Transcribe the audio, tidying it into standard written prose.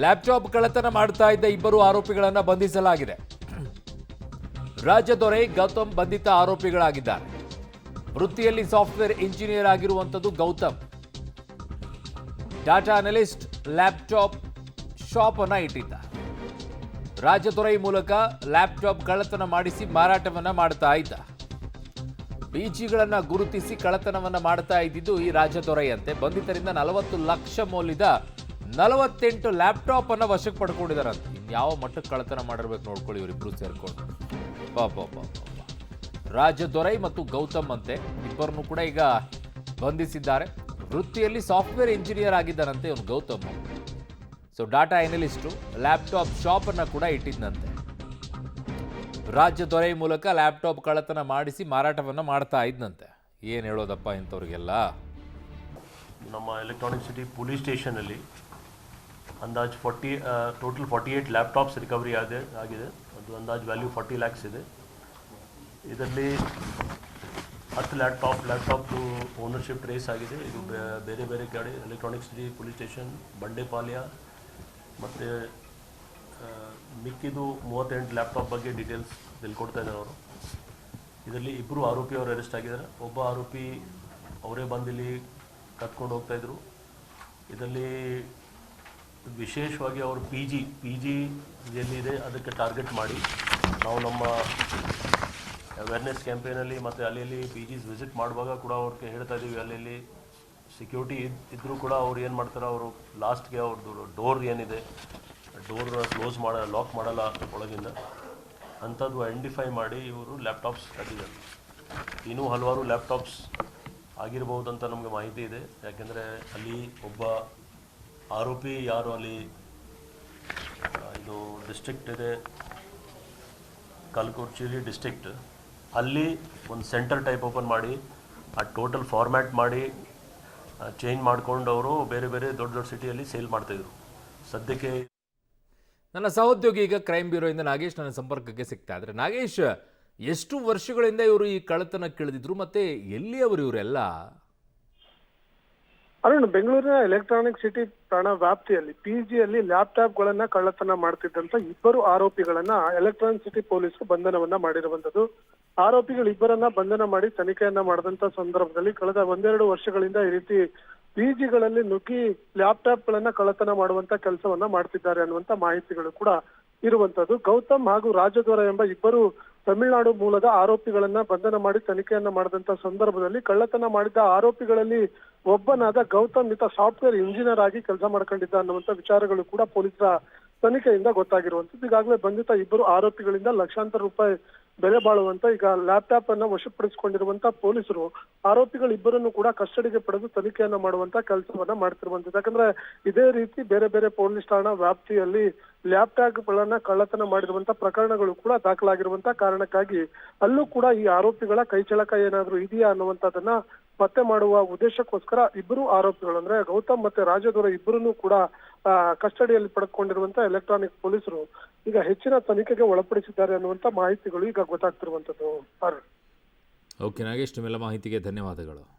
Laptop ಕಳ್ಳತನ ಮಾಡ್ತಾ ಇದ್ದ ಇಬ್ಬರು ಆರೋಪಿಗಳನ್ನು ಬಂಧಿಸಲಾಗಿದೆ. ರಾಜದೊರೆ ಗೌತಮ್ ಬಂಧಿತ ಆರೋಪಿಗಳಾಗಿದ್ದಾರೆ. ವೃತ್ತಿಯಲ್ಲಿ ಸಾಫ್ಟ್ವೇರ್ ಇಂಜಿನಿಯರ್ ಆಗಿರುವಂಥದ್ದು Gautam. Data analyst laptop shop ಅನ್ನ ಇಟ್ಟಿದ್ದ. ರಾಜದೊರೆ ಮೂಲಕ ಲ್ಯಾಪ್ಟಾಪ್ ಕಳ್ಳತನ ಮಾಡಿಸಿ ಮಾರಾಟವನ್ನ ಮಾಡ್ತಾ ಇದ್ದ. ಪಿಜಿಗಳನ್ನ ಗುರುತಿಸಿ ಕಳ್ಳತನವನ್ನ ಮಾಡ್ತಾ ಇದ್ದಿದ್ದು ಈ ರಾಜದೊರೆಯಂತೆ. ಬಂಧಿತರಿಂದ 40 ಲಕ್ಷ ಮೌಲ್ಯದ 48 ಲ್ಯಾಪ್ಟಾಪ್ ಅನ್ನ ವಶಕ್ಕೆ ಪಡ್ಕೊಂಡಿದ್ದಾರಂತೆ. ಇನ್ಯಾವ ಮಟ್ಟಕ್ಕೆ ಕಳ್ಳತನ ಮಾಡಿರ್ಬೇಕು ನೋಡ್ಕೊಳ್ಳಿ ಇವರಿಬ್ರು ಸೇರ್ಕೊಂಡು. ರಾಜದೊರೈ ಮತ್ತು ಗೌತಮ್ ಅಂತೆ ಇಬ್ಬರನ್ನು ಕೂಡ ಈಗ ಬಂಧಿಸಿದ್ದಾರೆ. ವೃತ್ತಿಯಲ್ಲಿ ಸಾಫ್ಟ್ವೇರ್ ಇಂಜಿನಿಯರ್ ಆಗಿದ್ದಾರಂತೆ ಇವನು Gautam. So data ಅನಲಿಸ್ಟು laptop shop ಅನ್ನ ಕೂಡ ಇಟ್ಟಿದ್ದಂತೆ. ರಾಜದೊರೆ ಮೂಲಕ ಲ್ಯಾಪ್ಟಾಪ್ ಕಳ್ಳತನ ಮಾಡಿಸಿ ಮಾರಾಟವನ್ನ ಮಾಡ್ತಾ ಇದ್ದಂತೆ. ಏನು ಹೇಳೋದಪ್ಪ ಇಂಥವ್ರಿಗೆಲ್ಲ. ನಮ್ಮ ಎಲೆಕ್ಟ್ರಾನಿಕ್ ಸಿಟಿ ಪೊಲೀಸ್ ಸ್ಟೇಷನಲ್ಲಿ ಅಂದಾಜು ಟೋಟಲ್ 48 ಲ್ಯಾಪ್ಟಾಪ್ಸ್ ರಿಕವರಿ ಆಗಿದೆ. ಅದು ಅಂದಾಜು ವ್ಯಾಲ್ಯೂ 40 ಲ್ಯಾಕ್ಸ್ ಇದೆ. ಇದರಲ್ಲಿ 10 ಲ್ಯಾಪ್ಟಾಪ್ ಓನರ್ಶಿಪ್ ಟ್ರೇಸ್ ಆಗಿದೆ. ಇದು ಬೇರೆ ಬೇರೆ ಕಡೆ electronic city police station, Bandepalya ಮತ್ತು ಮಿಕ್ಕಿದು 38 ಲ್ಯಾಪ್ಟಾಪ್ ಬಗ್ಗೆ ಡೀಟೇಲ್ಸ್ ತಿಳ್ಕೊಡ್ತಾ ಇದ್ದಾರೆ ಅವರು. ಇದರಲ್ಲಿ ಇಬ್ಬರು ಆರೋಪಿ ಅವರು ಅರೆಸ್ಟ್ ಆಗಿದ್ದಾರೆ. ಒಬ್ಬ ಆರೋಪಿ ಅವರೇ ಬಂದಿಲ್ಲಿ ಕತ್ಕೊಂಡು ಹೋಗ್ತಾಯಿದ್ರು. ಇದರಲ್ಲಿ ವಿಶೇಷವಾಗಿ ಅವರು ಪಿ ಜಿ ಎಲ್ಲಿದೆ ಅದಕ್ಕೆ ಟಾರ್ಗೆಟ್ ಮಾಡಿ ನಾವು ನಮ್ಮ ಅವೇರ್ನೆಸ್ ಕ್ಯಾಂಪೇನಲ್ಲಿ ಮತ್ತು ಅಲ್ಲಿ ಪಿ ಜಿಸ್ ವಿಸಿಟ್ ಮಾಡುವಾಗ ಕೂಡ ಅವ್ರಿಗೆ ಹೇಳ್ತಾ ಇದ್ದೀವಿ, ಅಲ್ಲಿ ಸೆಕ್ಯೂರಿಟಿ ಇದ್ದರೂ ಕೂಡ ಅವ್ರು ಏನು ಮಾಡ್ತಾರೆ, ಅವರು ಲಾಸ್ಟ್ಗೆ ಅವ್ರದ್ದು ಡೋರ್ ಏನಿದೆ ಡೋರ್ ಲಾಕ್ ಮಾಡಲ್ಲ ಒಳಗಿಂದ. ಅಂಥದ್ದು ಐಡೆಂಟಿಫೈ ಮಾಡಿ ಇವರು ಲ್ಯಾಪ್ಟಾಪ್ಸ್ ಕಟ್ಟಿದ್ದಾರೆ. ಇನ್ನೂ ಹಲವಾರು ಲ್ಯಾಪ್ಟಾಪ್ಸ್ ಆಗಿರ್ಬೋದು ಅಂತ ನಮಗೆ ಮಾಹಿತಿ ಇದೆ. ಯಾಕೆಂದರೆ ಅಲ್ಲಿ ಒಬ್ಬ ಆರೋಪಿ ಯಾರು ಅಲ್ಲಿ ಇದು ಡಿಸ್ಟ್ರಿಕ್ಟ್ ಇದೆ, ಕಲಬುರ್ಗಿ ಡಿಸ್ಟ್ರಿಕ್ಟ್, ಅಲ್ಲಿ ಒಂದು ಸೆಂಟರ್ ಟೈಪ್ ಓಪನ್ ಮಾಡಿ ಆ ಟೋಟಲ್ ಫಾರ್ಮ್ಯಾಟ್ ಮಾಡಿ ಚೇಂಜ್ ಮಾಡ್ಕೊಂಡು ಅವರು ಬೇರೆ ಬೇರೆ ದೊಡ್ಡ ಸಿಟಿಯಲ್ಲಿ ಸೇಲ್ ಮಾಡ್ತಾಯಿದ್ರು. ಸದ್ಯಕ್ಕೆ ನನ್ನ ಸಹೋದ್ಯೋಗಿ ಈಗ ಕ್ರೈಮ್ ಬ್ಯೂರೋಯಿಂದ ನಾಗೇಶ್ ನನ್ನ ಸಂಪರ್ಕಕ್ಕೆ ಸಿಗ್ತಾ ಇದ್ದಾರೆ. ನಾಗೇಶ್, ಎಷ್ಟು ವರ್ಷಗಳಿಂದ ಇವರು ಈ ಕಳ್ಳತನ ಕೇಳಿದ್ರು ಮತ್ತೆ ಎಲ್ಲಿಯವರು ಇವರೆಲ್ಲ? ಅರುಣ್, ಬೆಂಗಳೂರಿನ ಎಲೆಕ್ಟ್ರಾನಿಕ್ ಸಿಟಿ ಠಾಣಾ ವ್ಯಾಪ್ತಿಯಲ್ಲಿ ಪಿಜಿಯಲ್ಲಿ ಲ್ಯಾಪ್ಟಾಪ್ಗಳನ್ನ ಕಳ್ಳತನ ಮಾಡ್ತಿದ್ದಂತ ಇಬ್ಬರು ಆರೋಪಿಗಳನ್ನ ಎಲೆಕ್ಟ್ರಾನಿಕ್ ಸಿಟಿ ಪೊಲೀಸರು ಬಂಧನವನ್ನ ಮಾಡಿರುವಂತದ್ದು. ಆರೋಪಿಗಳಿಬ್ಬರನ್ನ ಬಂಧನ ಮಾಡಿ ತನಿಖೆಯನ್ನ ಮಾಡಿದಂತ ಸಂದರ್ಭದಲ್ಲಿ ಕಳೆದ 1-2 ವರ್ಷಗಳಿಂದ ಈ ರೀತಿ ಪಿಜಿಗಳಲ್ಲಿ ನುಗ್ಗಿ ಲ್ಯಾಪ್ಟಾಪ್ಗಳನ್ನ ಕಳ್ಳತನ ಮಾಡುವಂತ ಕೆಲಸವನ್ನ ಮಾಡ್ತಿದ್ದಾರೆ ಅನ್ನುವಂತ ಮಾಹಿತಿಗಳು ಕೂಡ ಇರುವಂತದ್ದು. ಗೌತಮ್ ಹಾಗೂ ರಾಜದೊರೆ ಎಂಬ ಇಬ್ಬರು ತಮಿಳುನಾಡು ಮೂಲದ ಆರೋಪಿಗಳನ್ನ ಬಂಧನ ಮಾಡಿ ತನಿಖೆಯನ್ನ ಮಾಡಿದಂತ ಸಂದರ್ಭದಲ್ಲಿ ಕಳ್ಳತನ ಮಾಡಿದ್ದ ಆರೋಪಿಗಳಲ್ಲಿ ಒಬ್ಬನಾದ ಗೌತಮ್ ಈತ ಸಾಫ್ಟ್ವೇರ್ ಇಂಜಿನಿಯರ್ ಆಗಿ ಕೆಲಸ ಮಾಡ್ಕೊಂಡಿದ್ದ ಅನ್ನುವಂತ ವಿಚಾರಗಳು ಕೂಡ ಪೊಲೀಸರ ತನಿಖೆಯಿಂದ ಗೊತ್ತಾಗಿರುವಂತದ್ದು. ಈಗಾಗಲೇ ಬಂಧಿತ ಇಬ್ಬರು ಆರೋಪಿಗಳಿಂದ ಲಕ್ಷಾಂತರ ರೂಪಾಯಿ ಬೆಲೆ ಬಾಳುವಂತ ಈಗ ಲ್ಯಾಪ್ಟಾಪ್ ಅನ್ನ ವಶಪಡಿಸಿಕೊಂಡಿರುವಂತ ಪೊಲೀಸರು ಆರೋಪಿಗಳಿಬ್ಬರನ್ನು ಕೂಡ ಕಸ್ಟಡಿಗೆ ಪಡೆದು ತನಿಖೆಯನ್ನ ಮಾಡುವಂತ ಕೆಲಸವನ್ನ ಮಾಡ್ತಿರುವಂತದ್ದು. ಯಾಕಂದ್ರೆ ಇದೇ ರೀತಿ ಬೇರೆ ಬೇರೆ ಪೊಲೀಸ್ ಠಾಣಾ ವ್ಯಾಪ್ತಿಯಲ್ಲಿ ಲ್ಯಾಪ್ಟಾಪ್ಗಳನ್ನ ಕಳ್ಳತನ ಮಾಡಿರುವಂತ ಪ್ರಕರಣಗಳು ಕೂಡ ದಾಖಲಾಗಿರುವಂತ ಕಾರಣಕ್ಕಾಗಿ ಅಲ್ಲೂ ಕೂಡ ಈ ಆರೋಪಿಗಳ ಕೈಚಳಕ ಏನಾದ್ರೂ ಇದೆಯಾ ಅನ್ನುವಂಥದ್ದನ್ನ ಪತ್ತೆ ಮಾಡುವ ಉದ್ದೇಶಕ್ಕೋಸ್ಕರ ಇಬ್ಬರು ಆರೋಪಿಗಳು ಅಂದ್ರೆ ಗೌತಮ್ ಮತ್ತೆ ರಾಜದೊರೆ ಇಬ್ಬರನ್ನು ಕೂಡ ಕಸ್ಟಡಿಯಲ್ಲಿ ಪಡೆದುಕೊಂಡಿರುವಂತ ಎಲೆಕ್ಟ್ರಾನಿಕ್ ಪೊಲೀಸರು ಈಗ ಹೆಚ್ಚಿನ ತನಿಖೆಗೆ ಒಳಪಡಿಸಿದ್ದಾರೆ ಅನ್ನುವಂತ ಮಾಹಿತಿಗಳು ಈಗ ಗೊತ್ತಾಗ್ತಿರುವಂತದ್ದು. ಓಕೆ ನಾಗೇಶ್, ನಿಮ್ಮೆಲ್ಲ ಮಾಹಿತಿಗೆ ಧನ್ಯವಾದಗಳು.